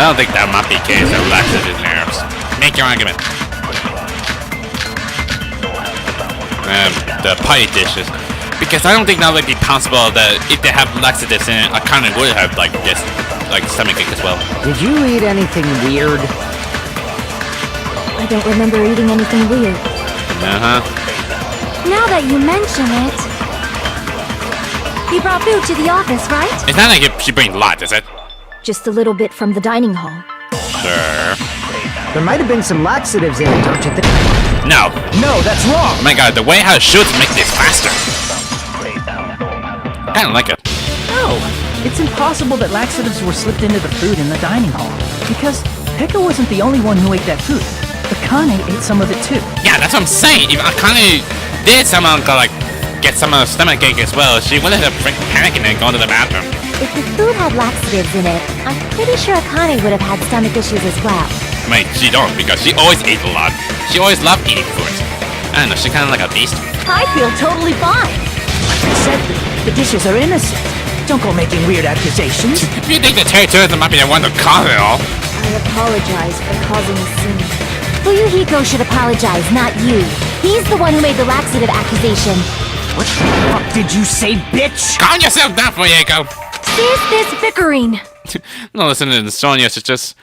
don't think that might be the case. Laxative in there. Make your argument. The pie dishes. Because I don't think that would be possible that if they have laxatives in it, I kind of would have like this, like stomachache as well. Did you eat anything weird? I don't remember eating anything weird. Now that you mention it, you brought food to the office, right? It's not like she brings a lot, is it? Just a little bit from the dining hall. Sure. There might have been some laxatives in it, don't you think? No. No, that's wrong. Oh my god, the way how it shoots make this faster. I don't like it. No, it's impossible that laxatives were slipped into the food in the dining hall. Because Pekka wasn't the only one who ate that food. Akane ate some of it too. Yeah, that's what I'm saying. If Akane did somehow like get some of the stomachache as well, she wouldn't have panicking and gone to the bathroom. If the food had laxatives in it, I'm pretty sure Akane would have had stomach issues as well. I mean, she don't, because she always ate a lot. She always loved eating food. I don't know, she's kind of like a beast. I feel totally fine. Like I said, the dishes are innocent. Don't go making weird accusations. If you think the territories might be the one to cause it all. I apologize for causing a scene. Fuyuhiko should apologize, not you. He's the one who made the laxative accusation. What the fuck did you say, bitch? Calm yourself down, Fuyuhiko. Cease this bickering. No, listen to Sonia, it's just,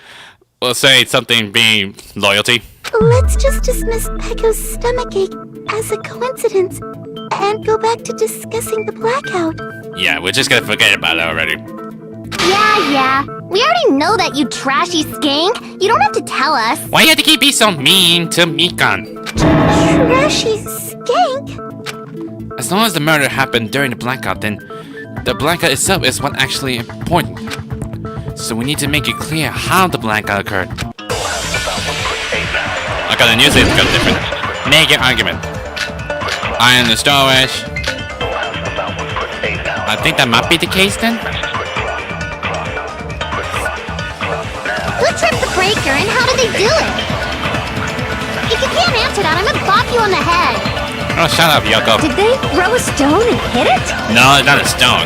we'll say something being loyalty. Let's just dismiss Pekko's stomachache as a coincidence and go back to discussing the blackout. Yeah, we're just gonna forget about it already. Yeah. We already know that, you trashy skank. You don't have to tell us. Why you have to keep being so mean to Mikan? Trashy skank? As long as the murder happened during the blackout, then the blackout itself is what actually important. So we need to make it clear how the blackout occurred. I got a news it's got different. Make an argument. Iron the storage. I think that might be the case then. Who tripped the breaker and how did they do it? If you can't answer that, I'm gonna bop you on the head. Oh, shut up, Yoko. Did they throw a stone and hit it? No, it's not a stone.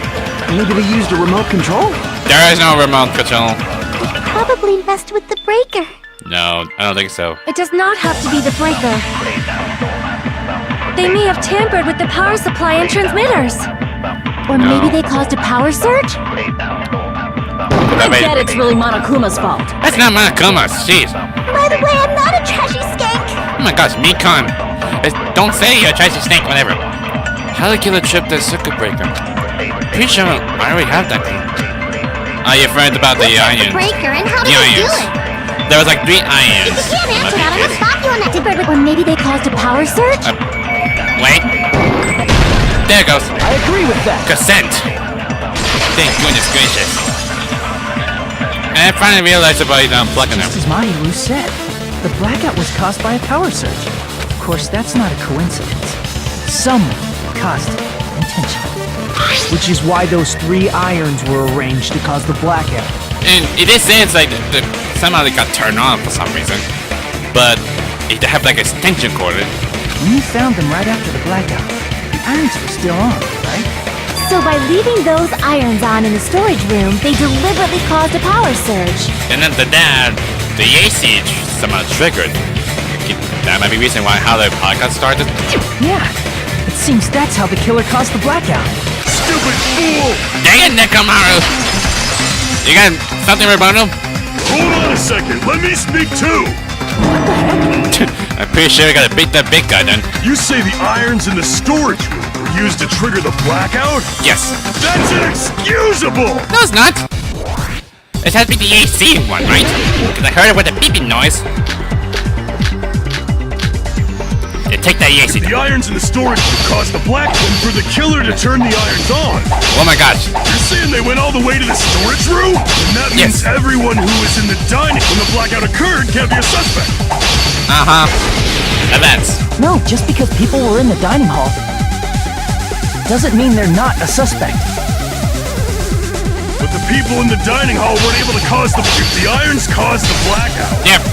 Maybe they used a remote control? There is no remote control. It probably messed with the breaker. No, I don't think so. It does not have to be the breaker. They may have tampered with the power supply and transmitters. Or maybe they caused a power surge? I get it's really Monokuma's fault. That's not Monokuma's, jeez. By the way, I'm not a trashy skank. Oh my gosh, Mikan. Don't say you're a trashy snake, whatever. How to kill a trip the circuit breaker? Pretty sure I already have that thing. Are you afraid about the irons? The breaker and how did The they do irons. it? There was like 3 irons. If you can't answer that, I'm gonna bop you on that. Or maybe they caused a power surge? Wait. There it goes. I agree with that. Consent. Thank goodness gracious. And I finally realized about unplugging them. Just as Mahiru said, the blackout was caused by a power surge. Of course, that's not a coincidence. Someone caused it intentionally. Which is why those 3 irons were arranged to cause the blackout. And it is saying it's like somehow they got turned on for some reason. But if they have like a extension cord. When you found them right after the blackout, the irons were still on, right? So by leaving those irons on in the storage room, they deliberately caused a power surge. And then the AC somehow triggered. That might be reason why how the podcast started. Yeah, it seems that's how the killer caused the blackout. Stupid fool! Dang it, Nekomaru! You got something, Roboto? Hold on a second, let me speak too! I'm pretty sure I gotta beat that big guy then. You say the irons in the storage room were used to trigger the blackout? Yes. That's inexcusable! No, it's not. It has to be the AC one, right? Because I heard it with a beeping noise. Yeah, take that AC. The irons in the storage room caused the blackout for the killer to turn the irons on. Oh my gosh. You're saying they went all the way to the storage room? And that means Yes. everyone who was in the dining when the blackout occurred can't be a suspect. Uh-huh. Events. No, just because people were in the dining hall doesn't mean they're not a suspect. But the people in the dining hall weren't able to cause the... If the irons caused the blackout... Yep.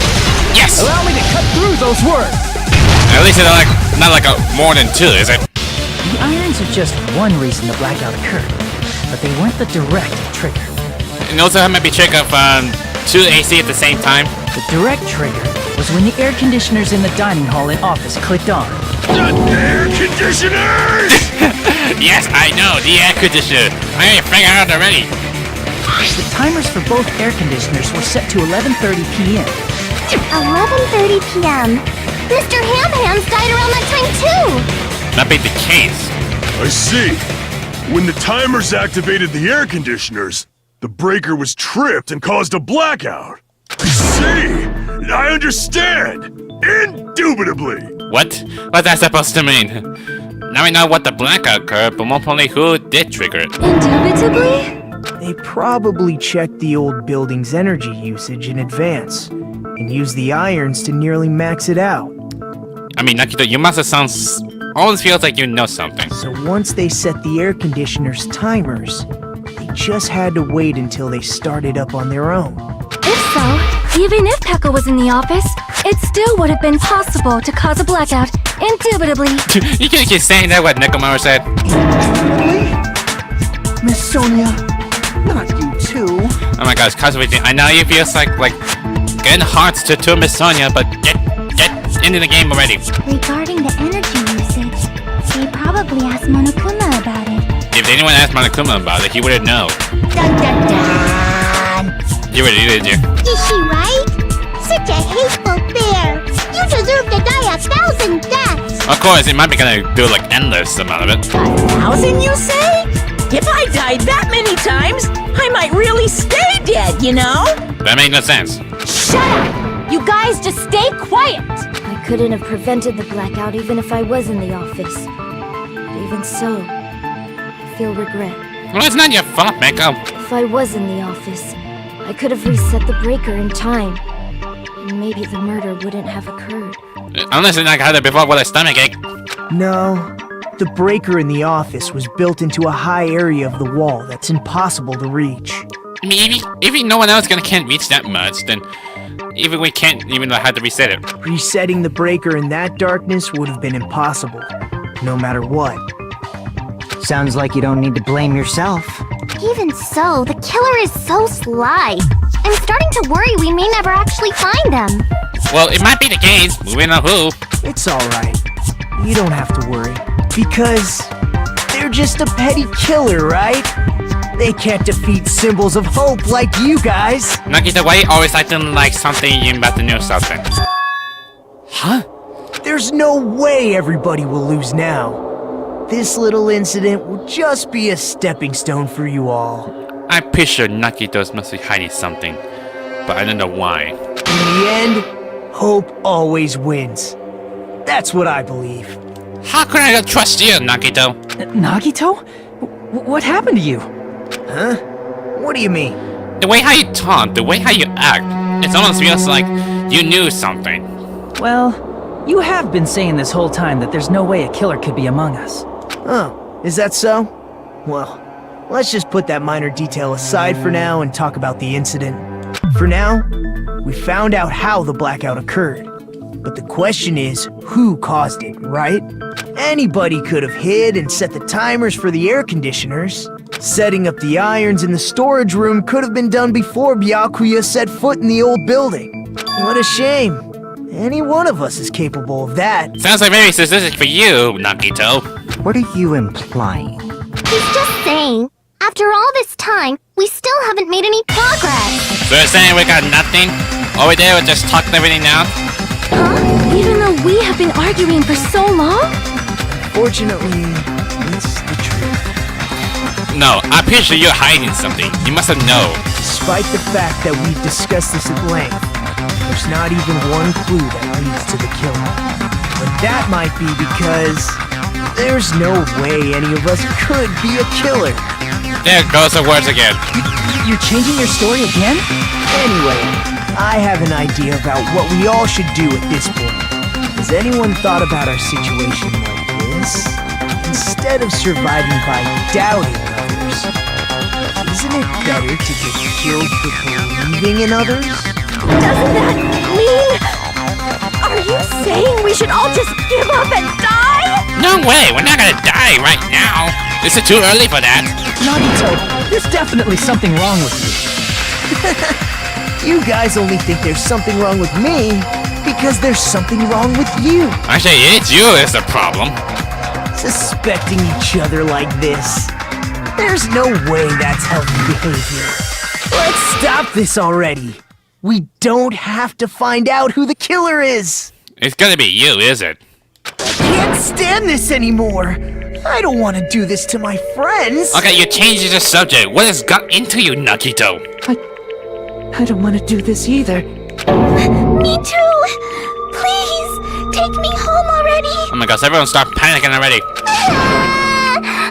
Yes. Allow me to cut through those words. At least it's not like a more than 2, is it? The irons are just one reason the blackout occurred, but they weren't the direct trigger. And also, it might be check of two AC at the same time? The direct trigger was when the air conditioners in the dining hall and office clicked on. The air conditioners! Yes, I know, the air conditioner. I ain't figured out already. The timers for both air conditioners were set to 11:30 p.m. 11:30 p.m. Mr. Ham Hands died around that time too! That be the case. I see. When the timers activated the air conditioners, the breaker was tripped and caused a blackout. I see. I understand. Indubitably. What? What's that supposed to mean? Now we know what the blackout occurred, but more importantly, who did trigger it. Indubitably? They probably checked the old building's energy usage in advance and used the irons to nearly max it out. I mean, Nagito, you must have always feels like you know something. So once they set the air conditioner's timers, they just had to wait until they started up on their own. If so, even if Pekka was in the office, it still would have been possible to cause a blackout, indubitably. You can't keep saying that, what Nekomaru said. Miss Sonia, not you too. Oh my gosh, cause everything. I know you feels like getting hearts to Miss Sonia, but get into the game already. Regarding the energy usage, they probably asked Monokuma about it. If anyone asked Monokuma about it, he wouldn't know. Dun dun dun! You would, did you? Is she right? Such a hateful bear! You deserve to die 1,000 deaths! Of course, it might be gonna do like endless amount of it. 1,000, you say? If I died that many times, I might really stay dead, you know? That makes no sense. Shut up! You guys just stay quiet! I couldn't have prevented the blackout even if I was in the office. But even so, I feel regret. Well, it's not your fault, Meko. If I was in the office, I could have reset the breaker in time. And maybe the murder wouldn't have occurred. Unless it's not had it before with a stomach ache. No, the breaker in the office was built into a high area of the wall that's impossible to reach. I mean, if no one else can't reach that much, then even we can't even know how to reset it. Resetting the breaker in that darkness would have been impossible, no matter what. Sounds like you don't need to blame yourself. Even so, the killer is so sly. I'm starting to worry we may never actually find them. Well, it might be the case. We know who. It's alright. You don't have to worry. Because they're just a petty killer, right? They can't defeat symbols of hope like you guys. Nagito, why you always acting like something you about to know something? Huh? There's no way everybody will lose now. This little incident will just be a stepping stone for you all. I'm pretty sure Nagito's must be hiding something, but I don't know why. In the end, hope always wins. That's what I believe. How can I trust you, Nagito? Nagito? What happened to you? Huh? What do you mean? The way how you talk, the way how you act, it almost feels like you knew something. Well, you have been saying this whole time that there's no way a killer could be among us. Oh, is that so? Well, let's just put that minor detail aside for now and talk about the incident. For now, we found out how the blackout occurred. But the question is, who caused it, right? Anybody could have hid and set the timers for the air conditioners. Setting up the irons in the storage room could have been done before Byakuya set foot in the old building. What a shame. Any one of us is capable of that. Sounds like very specific for you, Nagito. What are you implying? He's just saying, after all this time, we still haven't made any progress. So you're saying we got nothing? All we did was just talk everything out? Huh? Even though we have been arguing for so long? Fortunately, it's the truth. No, I'm pretty sure you're hiding something. You must have known. Despite the fact that we've discussed this at length, there's not even one clue that leads to the killer. But that might be because there's no way any of us could be a killer. There goes the words again. You're changing your story again? Anyway, I have an idea about what we all should do at this point. Has anyone thought about our situation like this? Instead of surviving by doubting others, isn't it better to get killed for believing in others? Doesn't that mean... Are you saying we should all just give up and die? No way, we're not gonna die right now. Is it too early for that? Nagito, there's definitely something wrong with you. You guys only think there's something wrong with me because there's something wrong with you. Actually, it's you is the problem. Suspecting each other like this. There's no way that's healthy behavior. Let's stop this already. We don't have to find out who the killer is. It's gonna be you, is it? Can't stand this anymore. I don't want to do this to my friends. Okay, you changed the subject. What has got into you, Nagito? I don't want to do this either. Me too! Please, take me home already! Oh my gosh, everyone start panicking already.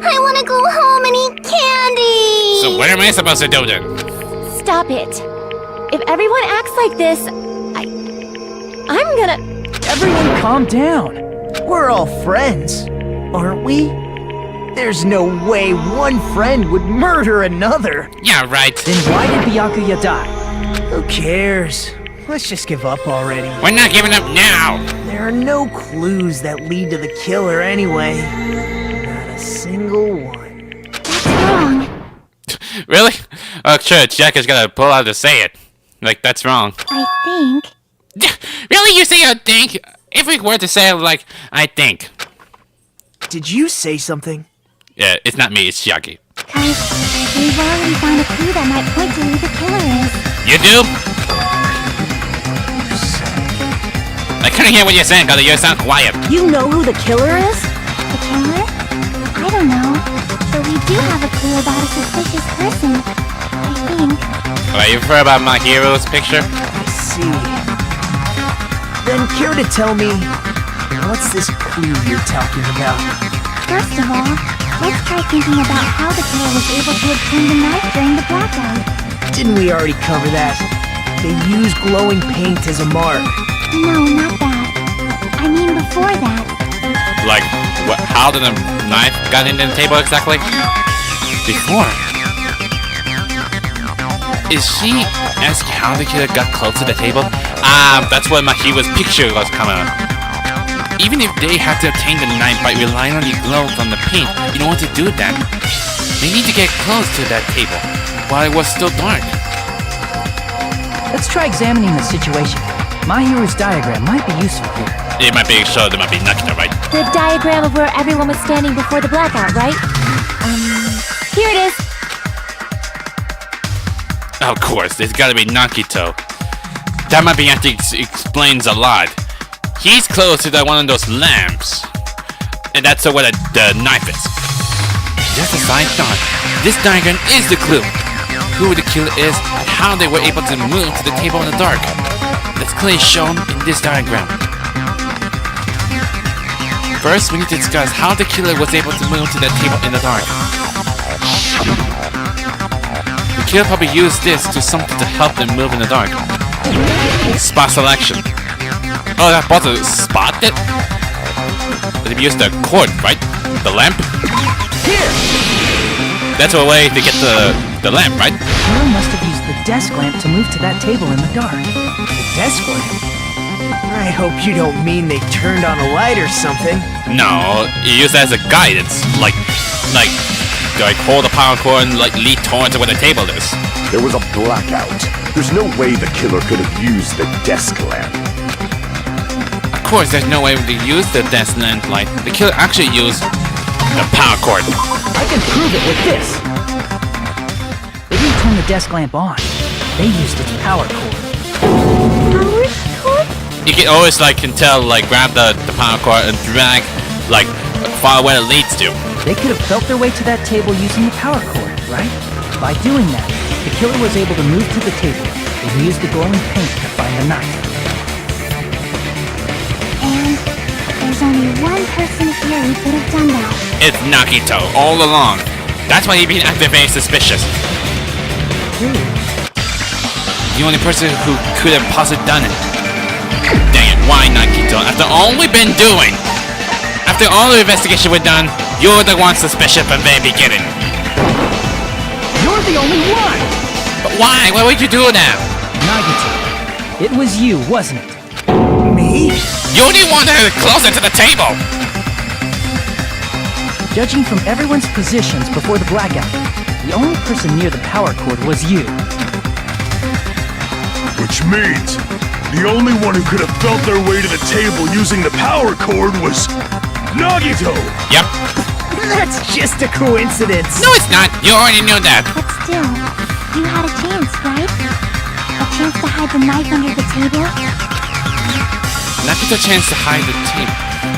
I want to go home and eat candy! So what am I supposed to do then? Stop it. If everyone acts like this, I'm gonna... Everyone calm down. We're all friends, aren't we? There's no way one friend would murder another. Yeah, right. Then why did Byakuya die? Who cares? Let's just give up already. We're not giving up now. There are no clues that lead to the killer anyway. Not a single one. That's wrong. Really? Oh, sure, Jack is gonna pull out to say it. Like, that's wrong. I think. Really? You say I think? If we were to say it like, I think. Did you say something? Yeah, it's not me, it's Yaki. Cause we've already found a clue that might point to who the killer is. You do? I couldn't hear what you're saying, cause you sound quiet. You know who the killer is? The killer? I don't know. But we do have a clue about a suspicious person. I think. Are you sure about my hero's picture? I see. Then care to tell me, what's this clue you're talking about? First of all, let's try thinking about how the killer was able to obtain the knife during the blackout. Didn't we already cover that? They used glowing paint as a mark. No, not that. I mean before that. Like, what, how did the knife got into the table exactly? Before? Is she asking how the killer got close to the table? That's where my hero's picture was coming up. Even if they had to obtain the knife by relying on the glow from the paint, in order to do that, they need to get close to that table while it was still dark. Let's try examining the situation. My hero's diagram might be useful here. It might be sure there might be Nagito, right? The diagram of where everyone was standing before the blackout, right? Here it is. Of course, it's gotta be Nagito. That might be actually explains a lot. He's close to that one of those lamps. And that's where the knife is. Just a side thought, this diagram is the clue. Who the killer is, and how they were able to move to the table in the dark. That's clearly shown in this diagram. First, we need to discuss how the killer was able to move to that table in the dark. The killer probably used this to something to help them move in the dark. Spot selection. Oh, that was a spot it? But they used the cord, right? The lamp? Here! That's a way to get the lamp, right? Killer must have used the desk lamp to move to that table in the dark. The desk lamp? I hope you don't mean they turned on a light or something. No, you use that as a guidance. Like hold the power cord and like lead towards where the table is. There was a blackout. There's no way the killer could have used the desk lamp. Of course, there's no way to use the desk lamp light. The killer actually used the power cord. I can prove it with this. They didn't turn the desk lamp on. They used its power cord. Power cord? You can always can grab the power cord and drag far where it leads to. They could have felt their way to that table using the power cord, right? By doing that, the killer was able to move to the table and use the glowing paint to find the knife. And there's only one person here who could have done that. It's Nagito all along. That's why he's been acting very suspicious. The only person who could have possibly done it. Dang it, why Nagito? After all we've been doing, after all the investigation we've done, you're the one suspicious from the very beginning. You're the only one! But why? Why would you do that? Nagito, it was you, wasn't it? Me? You only wanted her closer to the table! Judging from everyone's positions before the blackout, the only person near the power cord was you. Which means the only one who could have felt their way to the table using the power cord was Nagito! Yep. That's just a coincidence. No, it's not. You already knew that. But still, you had a chance, right? A chance to hide the knife under the table? Nagito's chance to hide the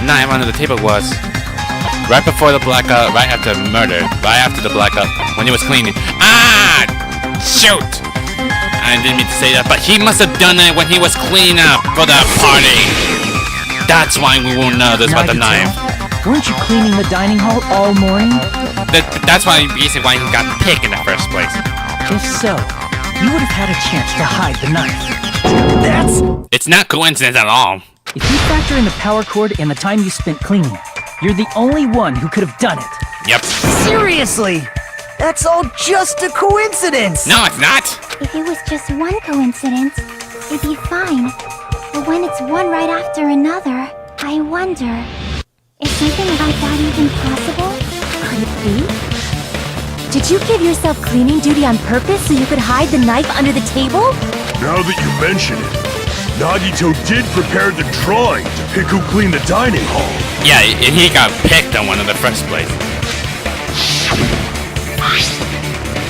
knife under the table was right before the blackout, right after murder, right after the blackout, when he was cleaning. Ah! Shoot! I didn't mean to say that, but he must have done it when he was cleaning up for that party. That's why we won't know this about the knife. Weren't you cleaning the dining hall all morning? That's why basically why he got picked in the first place. If so, you would have had a chance to hide the knife. It's not coincidence at all. If you factor in the power cord and the time you spent cleaning, you're the only one who could have done it. Yep. Seriously? That's all just a coincidence! No, it's not! If it was just one coincidence, it'd be fine. But when it's one right after another, I wonder, is something like that even possible? Could it be? Did you give yourself cleaning duty on purpose so you could hide the knife under the table? Now that you mention it, Nagito did prepare the drawing to pick who cleaned the dining hall. Yeah, and he got picked on one in the first place.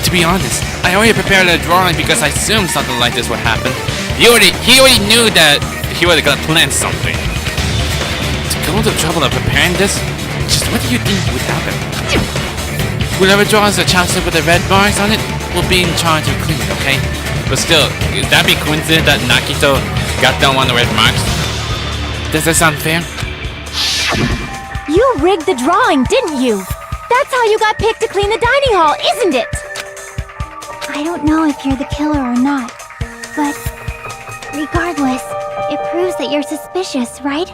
To be honest, I already prepared a drawing because I assumed something like this would happen. He already knew that he was gonna plan something. To go to the trouble of preparing this, just what do you think would happen? Whoever draws a chopstick with the red bars on it will be in charge of cleaning, okay? But still, is that be coincidence that Nagito got down one of the red marks? Does that sound fair? You rigged the drawing, didn't you? That's how you got picked to clean the dining hall, isn't it? I don't know if you're the killer or not, but regardless, it proves that you're suspicious, right?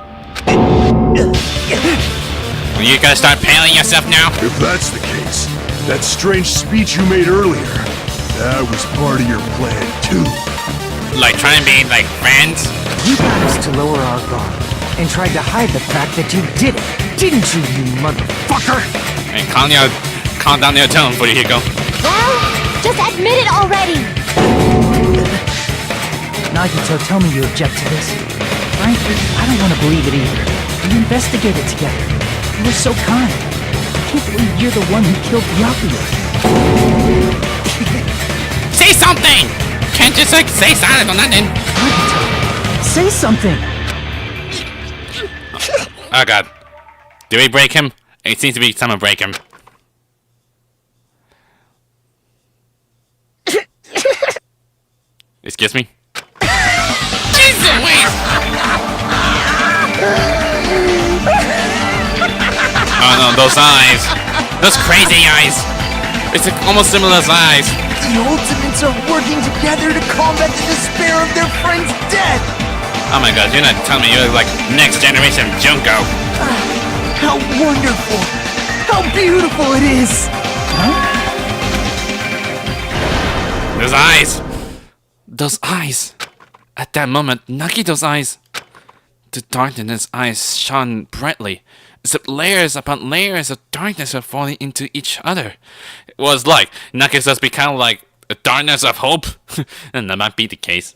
You gotta start paling yourself now? If that's the case, that strange speech you made earlier, that was part of your plan too. Like trying to be like friends? You got us to lower our guard and tried to hide the fact that you did it, didn't you, you motherfucker? Hey, calm down your tone before you go. Well, just admit it already! Nagito, tell me you object to this. Frankly, I don't want to believe it either. We investigated together. You were so kind. I can't believe you're the one who killed Byakuya. Say something! Can't just like say silent or nothing. Nagito, say something! Oh god. Did we break him? It seems to be time to break him. Excuse me? Jesus, wait! Oh no, those eyes! Those crazy eyes! It's almost similar as eyes. The Ultimates are working together to combat the despair of their friend's death! Oh my god, you're not telling me you're like next generation Junko. How wonderful! How beautiful it is! Those eyes! Those eyes! At that moment, Nagito's eyes, the darkness in his eyes shone brightly, as if layers upon layers of darkness were falling into each other. It was like Nagito's become like a darkness of hope, and that might be the case.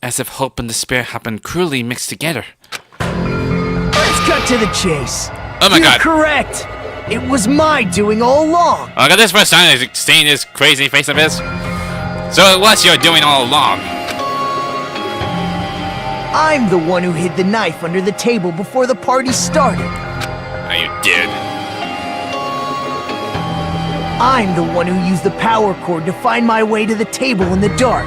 As if hope and despair had been cruelly mixed together. Let's cut to the chase. Oh my god! You're correct! It was my doing all along! I got this first time seeing this crazy face of his. So it was your doing all along. I'm the one who hid the knife under the table before the party started. Oh, you did. I'm the one who used the power cord to find my way to the table in the dark.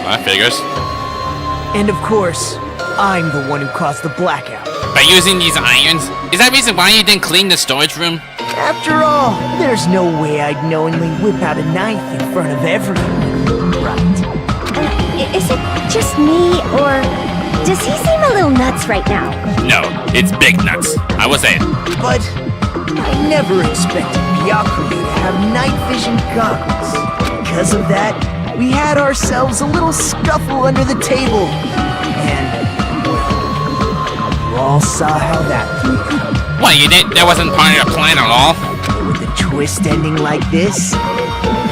Well, that figures. And of course, I'm the one who caused the blackout. By using these irons? Is that reason why you didn't clean the storage room? After all, there's no way I'd knowingly whip out a knife in front of everyone. Right. Is it just me, or does he seem a little nuts right now? No, it's big nuts. I will say it. But I never expected Byakuya to have night vision goggles. Because of that, we had ourselves a little scuffle under the table. And, well, you all saw how that played out. What, you did? That wasn't part of your plan at all? With the twist ending like this,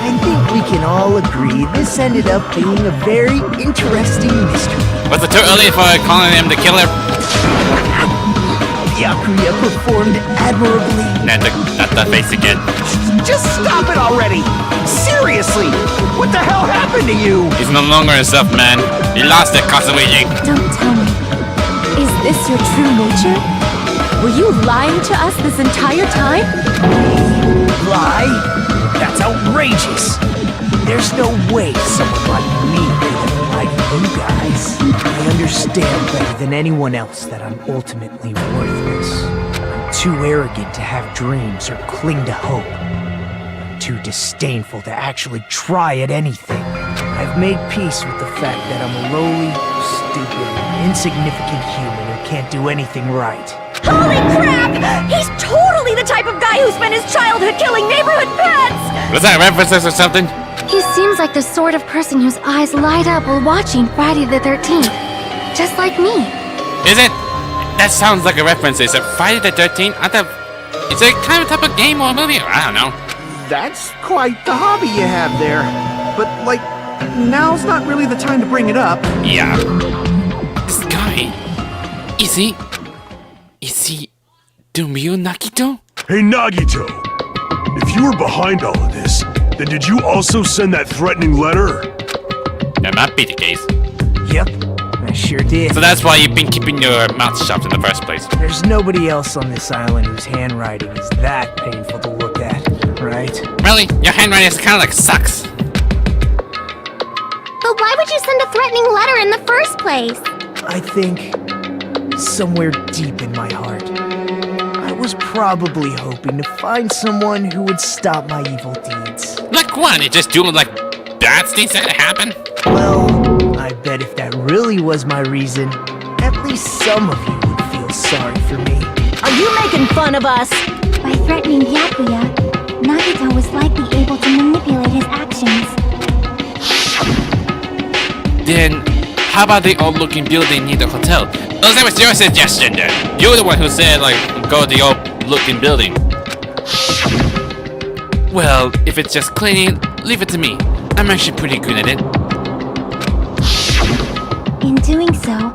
I think we can all agree this ended up being a very interesting mystery. Was it too early for calling him the killer? Byakuya performed admirably. Nah, not that face again. Just stop it already! Seriously! What the hell happened to you? He's no longer himself, man. He lost it, Kazuichi. Don't tell me. Is this your true nature? Were you lying to us this entire time? Lie? That's outrageous. There's no way someone like me could have lied to you guys. I understand better than anyone else that I'm ultimately worthless. I'm too arrogant to have dreams or cling to hope. I'm too disdainful to actually try at anything. I've made peace with the fact that I'm a lowly, stupid, insignificant human who can't do anything right. Holy crap! He's totally the type of guy who spent his childhood killing neighborhood pets! Was that references or something? He seems like the sort of person whose eyes light up while watching Friday the 13th. Just like me. Is it? That sounds like a reference. Is it Friday the 13th? I thought... Is it kind of type of game or movie? I don't know. That's quite the hobby you have there. But, like, now's not really the time to bring it up. Yeah. This guy... Is he the real Nagito? Hey, Nagito! If you were behind all of this, then did you also send that threatening letter? That might be the case. Yep, I sure did. So that's why you've been keeping your mouth shut in the first place. There's nobody else on this island whose handwriting is that painful to look at, right? Really? Your handwriting is kind of like sucks. But why would you send a threatening letter in the first place? I think somewhere deep in my heart, I was probably hoping to find someone who would stop my evil deeds. Like what? It just doing like bad things that happen? Well, I bet if that really was my reason, at least some of you would feel sorry for me. Are you making fun of us? By threatening Byakuya, Nagito was likely able to manipulate his actions. Then, how about the old-looking building near the hotel? Oh, that was your suggestion then. You're the one who said, like, go to the old-looking building. Well, if it's just cleaning, leave it to me. I'm actually pretty good at it. In doing so,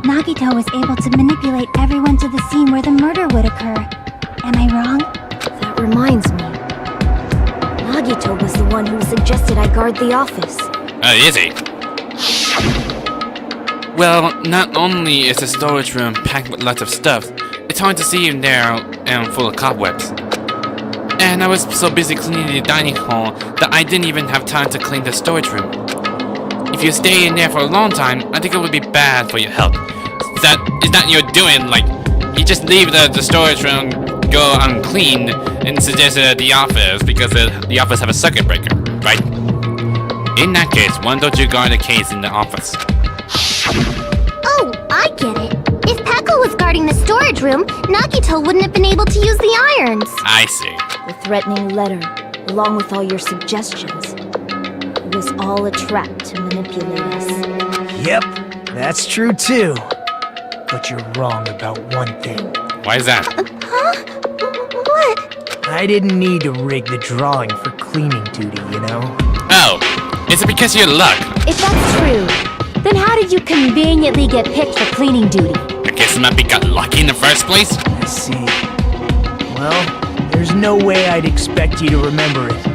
Nagito was able to manipulate everyone to the scene where the murder would occur. Am I wrong? That reminds me. Nagito was the one who suggested I guard the office. Is he? Well, not only is the storage room packed with lots of stuff, it's hard to see in there and full of cobwebs. And I was so busy cleaning the dining hall that I didn't even have time to clean the storage room. If you stay in there for a long time, I think it would be bad for your health. Is that you're doing, like, you just leave the storage room, go unclean, and suggest it at the office because the office have a circuit breaker, right? In that case, why don't you guard the case in the office? Oh, I get it. If Peko was guarding the storage room, Nagito wouldn't have been able to use the irons. I see. The threatening letter, along with all your suggestions, it was all a trap to manipulate us. Yep, that's true too. But you're wrong about one thing. Why is that? Huh? What? I didn't need to rig the drawing for cleaning duty, you know? Oh, is it because of your luck? If that's true, then how did you conveniently get picked for cleaning duty? I guess maybe got lucky in the first place? I see. Well, there's no way I'd expect you to remember it.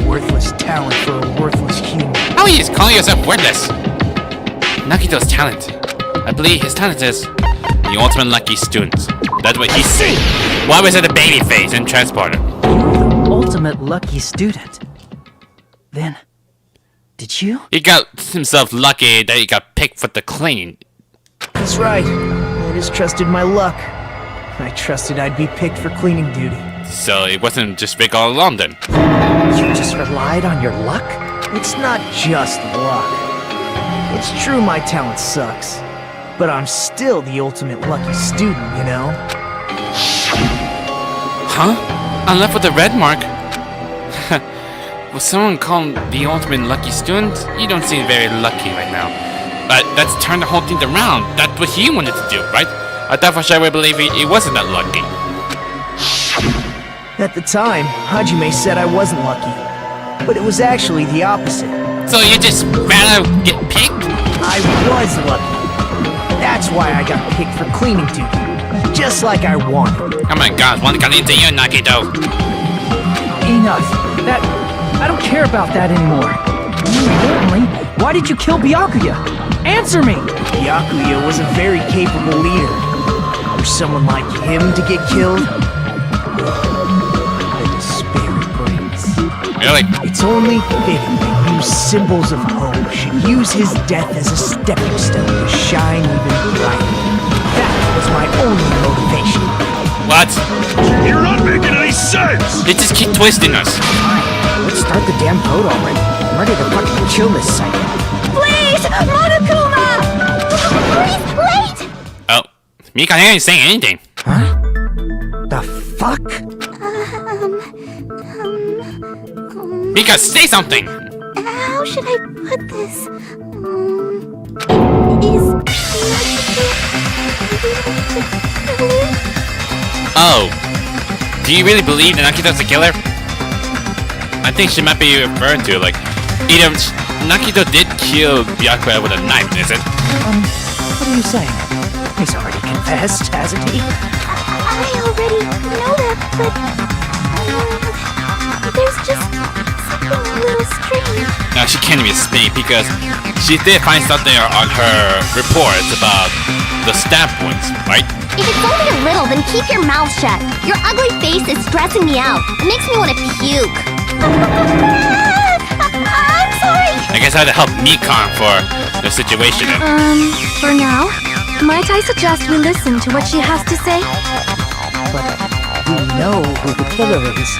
A worthless talent for a worthless human. How are you just calling yourself worthless? Nagito's talent. I believe his talent is the ultimate lucky student. That's what he's saying. Why was it a baby face and transporter? Ultimate lucky student. Then, did you? He got himself lucky that he got picked for the cleaning. That's right. I just trusted my luck. I trusted I'd be picked for cleaning duty. So it wasn't just fake all along then. You just relied on your luck? It's not just luck. It's true my talent sucks. But I'm still the ultimate lucky student, you know? Huh? I'm left with a red mark. Was someone called the ultimate lucky student? You don't seem very lucky right now. But let's turn the whole thing around. That's what he wanted to do, right? I thought for sure we believe he wasn't that lucky. At the time, Hajime said I wasn't lucky. but it was actually the opposite. So you just rather get picked? I was lucky. That's why I got picked for cleaning duty, just like I wanted. Oh my god, what got into you, Nagito? Enough. I don't care about that anymore. More importantly, why did you kill Byakuya? Answer me! Byakuya was a very capable leader. For someone like him to get killed, the despair it brings. Really? It's only fitting that you symbols of hope should use his death as a stepping stone to shine even brighter. That was my only motivation. What? You're not making any sense! They just keep twisting us. Fine, let's start the damn vote already. I'm ready to fucking kill this psycho. Please, Monokuma! Please, wait! Oh, Mika ain't saying anything. Huh? The fuck? Mika, say something! How should I put this? Oh. Do you really believe that Nakito's the killer? I think she might be referring to, like, either Nagito did kill Byakuya with a knife, is it? What are you saying? He's already confessed, hasn't he? I already know that, but there's just something a little strange. Now, she can't even speak because she did find something on her reports about the stab wounds, right? If it's only a little, then keep your mouth shut. Your ugly face is stressing me out. It makes me want to puke. I'm sorry. I guess I had to help Nikon for the situation. For now, might I suggest we listen to what she has to say? But we know who the killer is.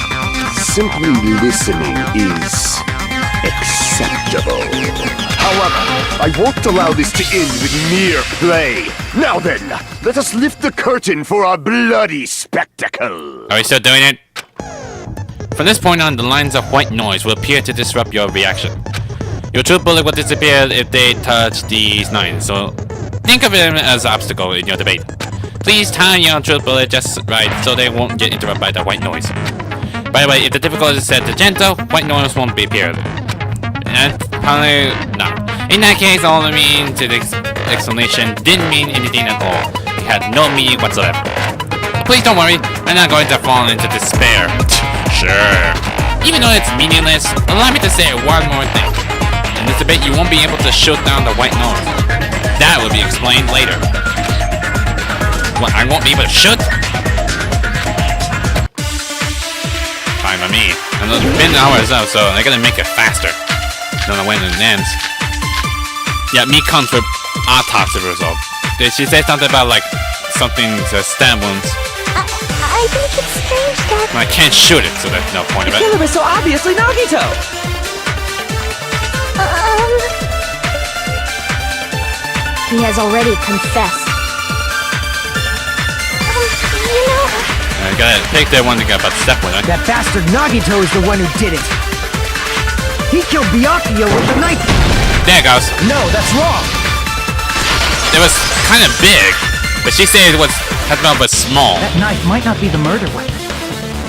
Simply listening is acceptable. However, I won't allow this to end with mere play. Now then, let us lift the curtain for our bloody spectacle. Are we still doing it? From this point on, the lines of white noise will appear to disrupt your reaction. Your truth bullet will disappear if they touch these lines, so think of it as an obstacle in your debate. Please time your truth bullet just right so they won't get interrupted by the white noise. By the way, if the difficulty is set to gentle, white noise won't be appeared. And probably no. In that case, all I mean to the explanation didn't mean anything at all. It had no meaning whatsoever. Please don't worry, I'm not going to fall into despair. Sure. Even though it's meaningless, allow me to say one more thing. In this debate, you won't be able to shoot down the white noise. That will be explained later. What, I won't be able to shoot? Fine by me. And it's been hours up, so I gotta make it faster. Don't know when it ends. Yeah, me comes with autopsy result. Did she say something about like something to stab wounds? I think it's strange that... I can't shoot it, so there's no point of The it. killer is so obviously Nagito! He has already confessed. You know... I gotta pick that one to get about step with, right? That bastard Nagito is the one who did it. He killed Byakuya with the knife. There it goes. No, that's wrong. It was kind of big, but she said it was small. That knife might not be the murder weapon.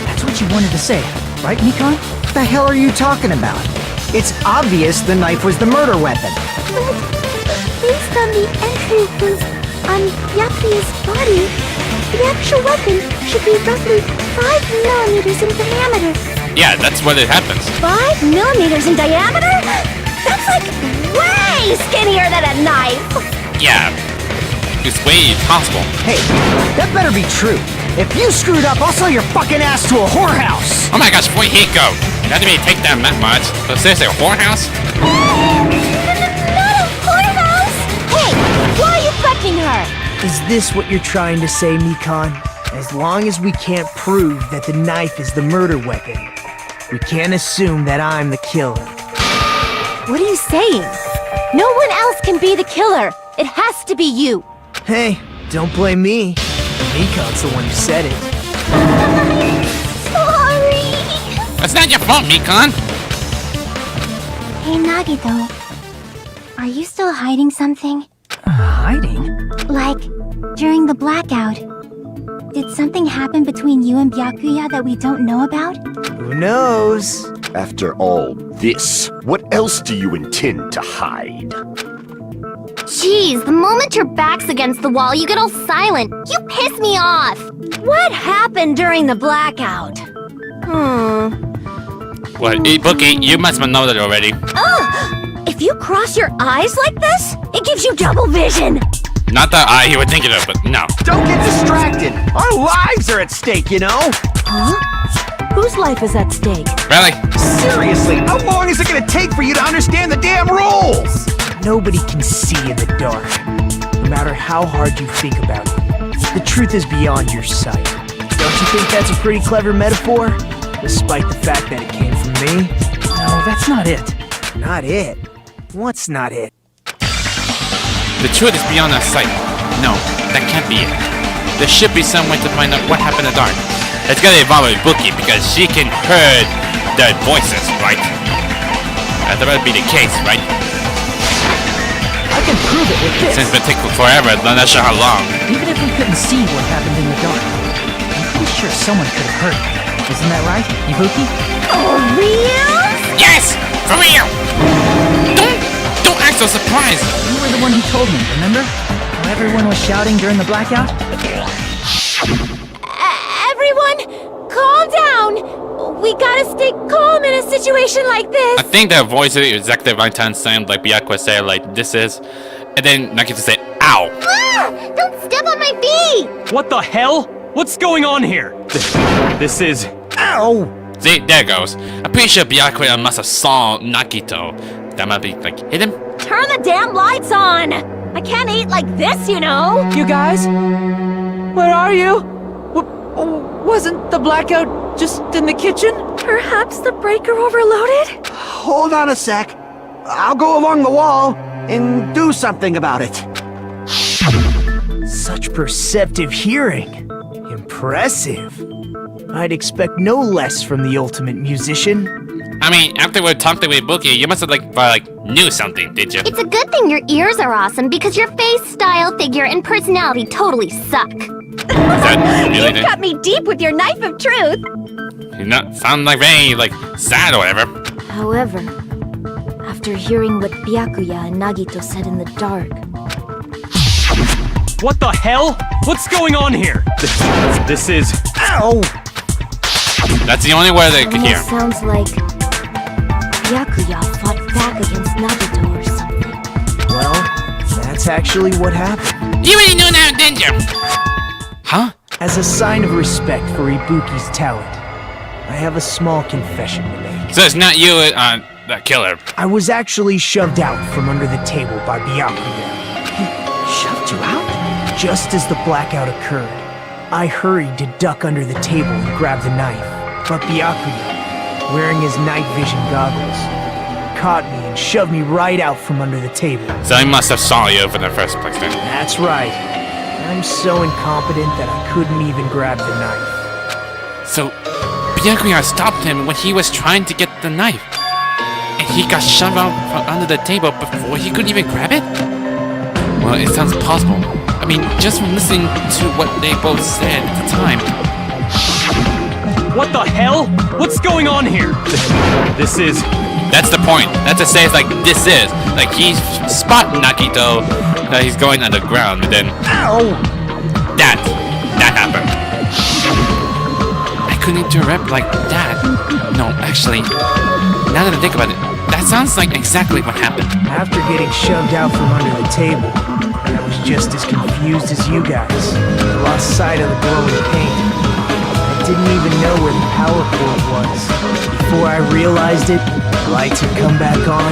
That's what you wanted to say, right, Nikon? What the hell are you talking about? It's obvious the knife was the murder weapon. Based on the entry was on Byakuya's body, the actual weapon should be roughly 5 millimeters in diameter. Yeah, that's what it happens. 5 millimeters in diameter? That's like way skinnier than a knife. Yeah, it's way possible. Hey, that better be true. If you screwed up, I'll sell your fucking ass to a whorehouse! Oh my gosh, where he go? Not to me take that much. So seriously, a whorehouse? Not a whorehouse! Hey, why are you threatening her? Is this what you're trying to say, Nikon? As long as we can't prove that the knife is the murder weapon, we can't assume that I'm the killer. What are you saying? No one else can be the killer. It has to be you. Hey, don't blame me. Nikon's the one who said it. Sorry! That's not your fault, Mikon. Hey, Nagito. Are you still hiding something? Hiding? Like, during the blackout, did something happen between you and Byakuya that we don't know about? Who knows? After all this, what else do you intend to hide? Jeez, the moment your back's against the wall, you get all silent. You piss me off. What happened during the blackout? Well, Bookie, you must have known that already. Ugh! If you cross your eyes like this, it gives you double vision. Not the eye you were thinking of, but no. Don't get distracted! Our lives are at stake, you know? Huh? Whose life is at stake? Really? Seriously, how long is it gonna take for you to understand the damn rules? Nobody can see in the dark, no matter how hard you think about it. The truth is beyond your sight. Don't you think that's a pretty clever metaphor? Despite the fact that it came from me? No, that's not it. Not it? What's not it? The truth is beyond our sight. No, that can't be it. There should be some way to find out what happened in the dark. It's gotta involve a Bookie because she can hear their voices, right? That would be the case, right? I can prove it with this. Since it's been taking forever, I'm not sure how long. Even if we couldn't see what happened in the dark, I'm pretty sure someone could have heard it. Isn't that right, Ibuki? For real? Yes! For real! Don't act so surprised! You were the one who told me, remember? How everyone was shouting during the blackout? Everyone, calm down. We gotta stay calm in a situation like this. I think their voice is exactly right time sound like Byakuya said, like, this is. And then Nagito said, ow! Ah! Don't step on my feet! What the hell? What's going on here? This is... Ow! See, there it goes. I'm pretty sure Byakuya must have saw Nagito. That might be, like, hit him? Turn the damn lights on. I can't eat like this, you know. You guys? Where are you? Wasn't the blackout just in the kitchen? Perhaps the breaker overloaded? Hold on a sec. I'll go along the wall and do something about it. Such perceptive hearing. Impressive. I'd expect no less from the ultimate musician. I mean, after we talked with Bookie, you must have, like, knew something, did you? It's a good thing your ears are awesome because your face, style, figure, and personality totally suck. Really You cut me deep with your knife of truth. You not sound like very, like, sad or whatever. However, after hearing what Byakuya and Nagito said in the dark, What the hell? What's going on here? This is... Ow! That's the only word they could hear. almost sounds like Byakuya fought back against Nagito or something. Well, that's actually what happened. You already know now, didn't you? Huh? As a sign of respect for Ibuki's talent, I have a small confession to make. So it's not you, that killer. I was actually shoved out from under the table by Byakuya. Shoved you out? Just as the blackout occurred, I hurried to duck under the table and grab the knife. But Byakuya, wearing his night vision goggles, caught me and shoved me right out from under the table. So he must have saw you in the first place then. That's right. I'm so incompetent that I couldn't even grab the knife. So, Byakuya stopped him when he was trying to get the knife. And he got shoved out from under the table before he couldn't even grab it? Well, it sounds possible. I mean, just from listening to what they both said at the time. What the hell? What's going on here? This is... That's the point. That's to say it's like this is. Like he's spotting Nagito that he's going underground and then Ow! that happened. I couldn't interrupt like that. No, actually, now that I think about it, that sounds like exactly what happened. After getting shoved out from under the table, I was just as confused as you guys. I lost sight of the glowing paint. I didn't even know where the power cord was. Before I realized it, the lights had come back on.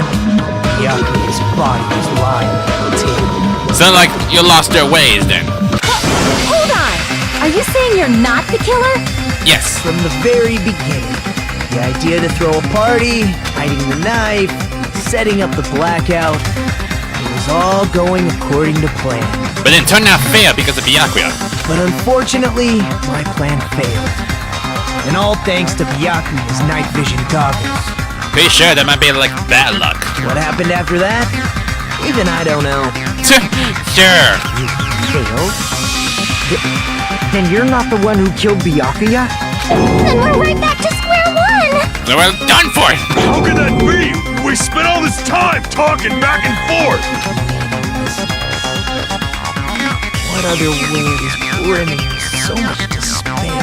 Byakuya's body was lying on the table. Sound like you lost their ways then. Hold on! Are you saying you're not the killer? Yes. From the very beginning, the idea to throw a party, hiding the knife, setting up the blackout, it was all going according to plan. But it turned out fair because of Byakuya. But unfortunately, my plan failed. And all thanks to Byakuya's night vision goggles. Pretty sure that might be like bad luck. What happened after that? Even I don't know. Sure. Failed? Then you're not the one who killed Byakuya? Then we're right back to square one! We're done for! How could that be? We spent all this time talking back and forth! What other world is brimming with so much despair?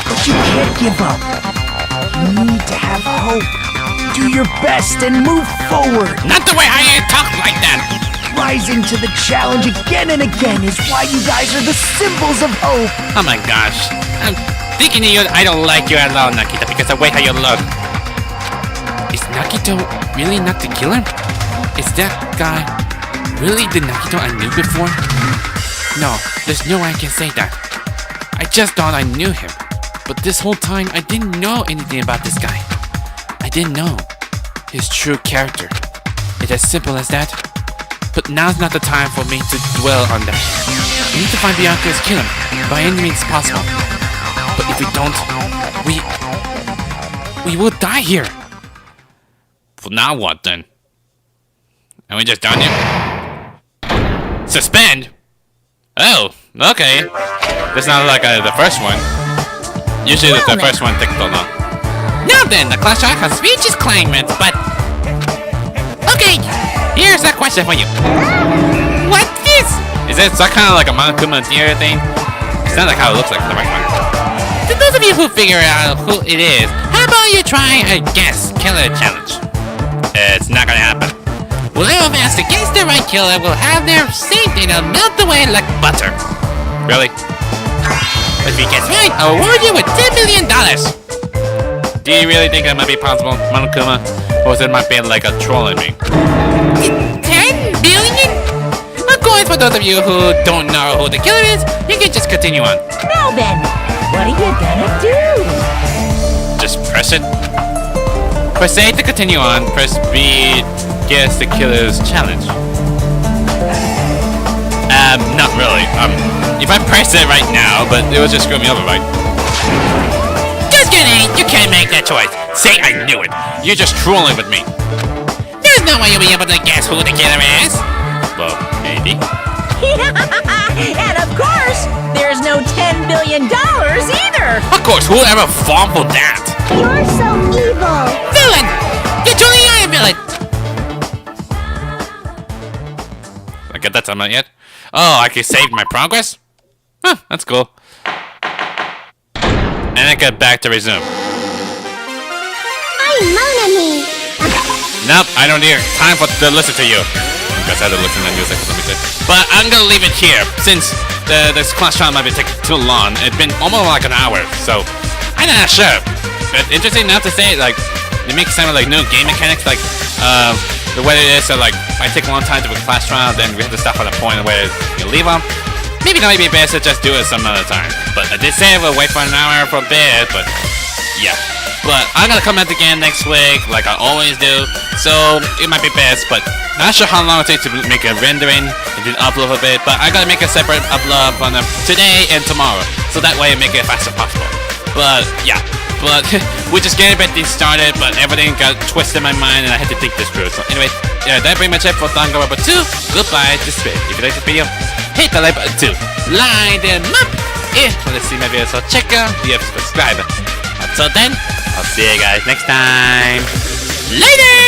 But you can't give up. You need to have hope. Do your best and move forward. Not the way I talk like that! Rising to the challenge again and again is why you guys are the symbols of hope. Oh my gosh. I'm thinking of you. I don't like you at all, Nagito, because of the way how you look. Is Nagito really not the killer? Is that guy really the Nagito I knew before? No, there's no way I can say that. I just thought I knew him. But this whole time, I didn't know anything about this guy. I didn't know his true character. It's as simple as that. But now's not the time for me to dwell on that. We need to find Bianca and kill him by any means possible. But if we don't, we will die here. Well, now what then? Are we just done here? Suspend? Oh, okay. That's not like the first one. Usually the first one takes so long. Now then, the Clash Royale has reached its climax, but... Okay, here's a question for you. What's this? Is it some kind of like a Monokuma deer thing? It's not like how it looks like the right one. To those of you who figure out who it is, how about you try a guess killer challenge? It's not gonna happen. Whoever has to guess the right killer will have their safe data melt away like butter. Really? But if you guess right, I'll reward you with $10 million. Do you really think that might be possible, Monokuma? Or is it might be like a trolling me? 10 billion? Of course, for those of you who don't know who the killer is, you can just continue on. Now then, what are you gonna do? Just press it. Press A to continue on. Press B, guess the killer's challenge. Not really. If I press it right now, but it would just screw me over, right? Just kidding! You can't make that choice. Say I knew it. You're just trolling with me. There's no way you'll be able to guess who the killer is. Well, maybe. And of course, there's no $10 billion either. Of course, whoever fumbled that? You're so evil! Villain! You're truly a villain! I get that time out yet? Oh, I can save my progress? Huh, that's cool. And I get back to resume. I'm Monami! Nope, I don't hear. Time to listen to you. I guess I had to listen to music or something. But I'm gonna leave it here, since this class trial might be taking too long. It's been almost like an hour, so I'm not sure. But interesting enough to say, like, it makes some like new game mechanics, like the way it is. So like, I take a long time to do a class trial, then we have to stop at a point where you leave them. Maybe it might be best to just do it some other time. But I did say we'll wait for an hour for a bit, but yeah. But I'm gonna come back again next week, like I always do. So it might be best, but not sure how long it takes to make a rendering and then upload a bit. But I gotta make a separate upload on them today and tomorrow, so that way I make it as fast as possible. But yeah. But we're just getting things started, but everything got twisted in my mind and I had to think this through. So anyway, yeah, that pretty much it for Danganronpa 2. Goodbye, this is If you like this video, hit the like button too. Line them up if you want to see my videos, so check out the subscribe. Until then, I'll see you guys next time. Later!